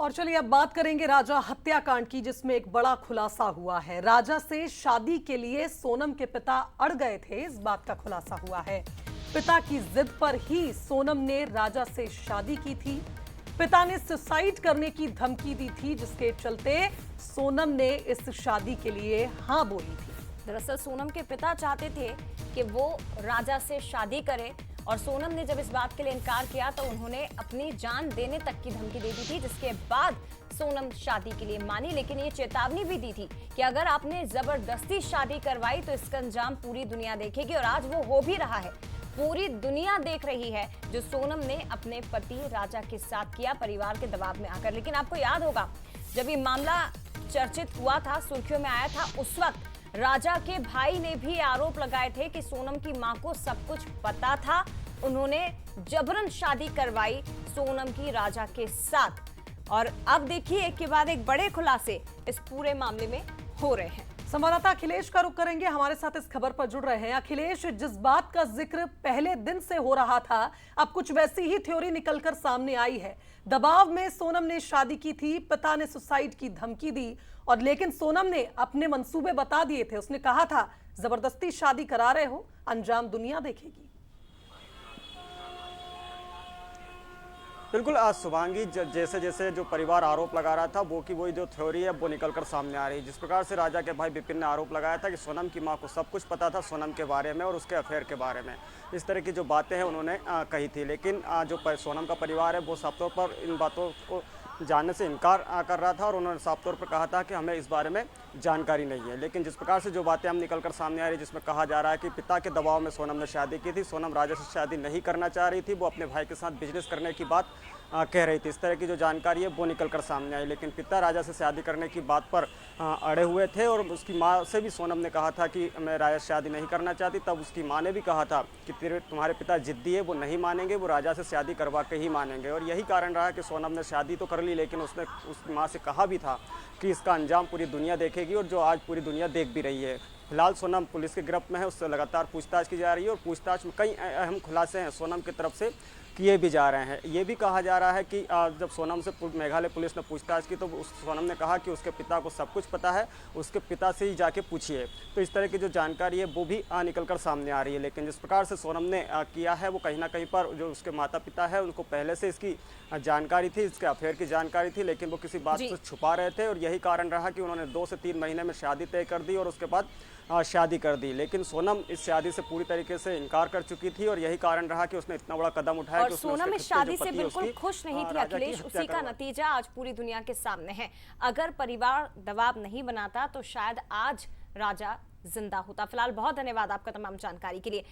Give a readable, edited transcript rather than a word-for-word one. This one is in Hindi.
और चलिए अब बात करेंगे राजा हत्याकांड की, जिसमें एक बड़ा खुलासा हुआ है। राजा से शादी के लिए सोनम के पिता अड़ गए थे, इस बात का खुलासा हुआ है। पिता की जिद पर ही सोनम ने राजा से शादी की थी। पिता ने सुसाइड करने की धमकी दी थी, जिसके चलते सोनम ने इस शादी के लिए हाँ बोली थी। दरअसल सोनम के पिता चाहते थे कि वो राजा से शादी करे और सोनम ने जब इस बात के लिए इनकार किया तो उन्होंने अपनी जान देने तक की धमकी दे दी थी, जिसके बाद सोनम शादी के लिए मानी। लेकिन ये चेतावनी भी दी थी कि अगर आपने जबरदस्ती शादी करवाई तो इसका अंजाम पूरी दुनिया देखेगी, और आज वो हो भी रहा है। पूरी दुनिया देख रही है जो सोनम ने अपने पति राजा के साथ किया, परिवार के दबाव में आकर। लेकिन आपको याद होगा जब ये मामला चर्चित हुआ था, सुर्खियों में आया था, उस वक्त राजा के भाई ने भी आरोप लगाए थे कि सोनम की मां को सब कुछ पता था, उन्होंने जबरन शादी करवाई सोनम की राजा के साथ। और अब देखिए एक के बाद एक बड़े खुलासे इस पूरे मामले में हो रहे हैं। संवाददाता अखिलेश का रुख करेंगे, हमारे साथ इस खबर पर जुड़ रहे हैं। अखिलेश, जिस बात का जिक्र पहले दिन से हो रहा था, अब कुछ वैसी ही थ्योरी निकलकर सामने आई है। दबाव में सोनम ने शादी की थी, पिता ने सुसाइड की धमकी दी, और लेकिन सोनम ने अपने मंसूबे बता दिए थे। उसने कहा था जबरदस्ती शादी करा रहे हो, अंजाम दुनिया देखेगी। बिल्कुल। आज शुभांगी जैसे जैसे जो परिवार आरोप लगा रहा था वो की वही जो थ्योरी है वो निकलकर सामने आ रही है। जिस प्रकार से राजा के भाई विपिन ने आरोप लगाया था कि सोनम की मां को सब कुछ पता था सोनम के बारे में और उसके अफेयर के बारे में, इस तरह की जो बातें हैं उन्होंने कही थी। लेकिन जो सोनम का परिवार है वो साफ तौर पर इन बातों को जानने से इनकार कर रहा था और उन्होंने साफ तौर पर कहा था कि हमें इस बारे में जानकारी नहीं है। लेकिन जिस प्रकार से जो बातें हम निकलकर सामने आ रही है, जिसमें कहा जा रहा है कि पिता के दबाव में सोनम ने शादी की थी, सोनम राजा से शादी नहीं करना चाह रही थी, वो अपने भाई के साथ बिजनेस करने की बात कह रही थी, इस तरह की जो जानकारी है वो निकलकर सामने आई। लेकिन पिता राजा से शादी करने की बात पर अड़े हुए थे और उसकी मां से भी सोनम ने कहा था कि मैं राजा से शादी नहीं करना चाहती। तब उसकी मां ने भी कहा था कि तुम्हारे पिता जिद्दी है, वो नहीं मानेंगे, वो राजा से शादी करवा के ही मानेंगे। और यही कारण रहा कि सोनम ने शादी तो कर ली, लेकिन उसने उसकी मां से कहा भी था कि इसका अंजाम पूरी दुनिया देखेगी, और जो आज पूरी दुनिया देख भी रही है। फिलहाल सोनम पुलिस के गिरफ्त में है, उससे लगातार पूछताछ की जा रही है और पूछताछ में कई अहम खुलासे हैं सोनम की तरफ से किए भी जा रहे हैं। ये भी कहा जा रहा है कि जब सोनम से मेघालय पुलिस ने पूछताछ की तो सोनम ने कहा कि उसके पिता को सब कुछ पता है, उसके पिता से ही जाके पूछिए। तो इस तरह की जो जानकारी है वो भी निकल कर सामने आ रही है। लेकिन जिस प्रकार से सोनम ने किया है वो कहीं ना कहीं पर जो उसके माता पिता है उनको पहले से इसकी जानकारी थी, इसके अफेयर की जानकारी थी, लेकिन वो किसी बात से छुपा रहे थे। और यही कारण रहा कि उन्होंने 2 से 3 महीने में शादी तय कर दी और उसके बाद शादी कर दी। लेकिन सोनम इस शादी से पूरी तरीके से इनकार कर चुकी थी और यही कारण रहा कि उसने इतना बड़ा कदम उठाया। और सोनम इस शादी से बिल्कुल खुश नहीं थी अखिलेश, उसी का नतीजा आज पूरी दुनिया के सामने है। अगर परिवार दबाव नहीं बनाता तो शायद आज राजा जिंदा होता। फिलहाल बहुत धन्यवाद आपका तमाम जानकारी के लिए।